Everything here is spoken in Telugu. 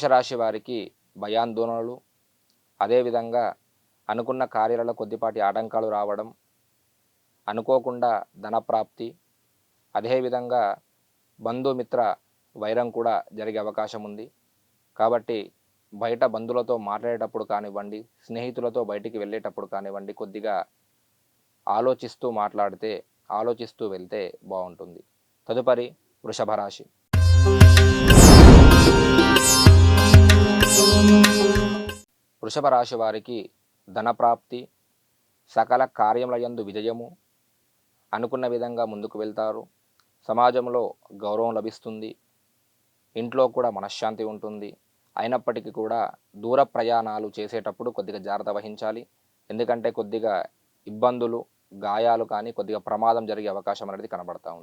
మేషరాశి వారికి భయాందోళనలు, అదేవిధంగా అనుకున్న కార్యాలలో కొద్దిపాటి ఆటంకాలు రావడం, అనుకోకుండా ధనప్రాప్తి, అదేవిధంగా బంధుమిత్ర వైరం కూడా జరిగే అవకాశం ఉంది. కాబట్టి బయట బంధువులతో మాట్లాడేటప్పుడు కానివ్వండి, స్నేహితులతో బయటికి వెళ్ళేటప్పుడు కానివ్వండి, కొద్దిగా ఆలోచిస్తూ మాట్లాడితే, ఆలోచిస్తూ వెళ్తే బాగుంటుంది. తదుపరి వృషభ రాశి. వృషభ రాశి వారికి ధనప్రాప్తి, సకల కార్యములయందు విజయము, అనుకున్న విధంగా ముందుకు వెళ్తారు. సమాజంలో గౌరవం లభిస్తుంది. ఇంట్లో కూడా మనశ్శాంతి ఉంటుంది. అయినప్పటికీ కూడా దూర ప్రయాణాలు చేసేటప్పుడు కొద్దిగా జాగ్రత్త వహించాలి. ఎందుకంటే కొద్దిగా ఇబ్బందులు, గాయాలు కానీ కొద్దిగా ప్రమాదం జరిగే అవకాశం అనేది కనబడతా ఉంది.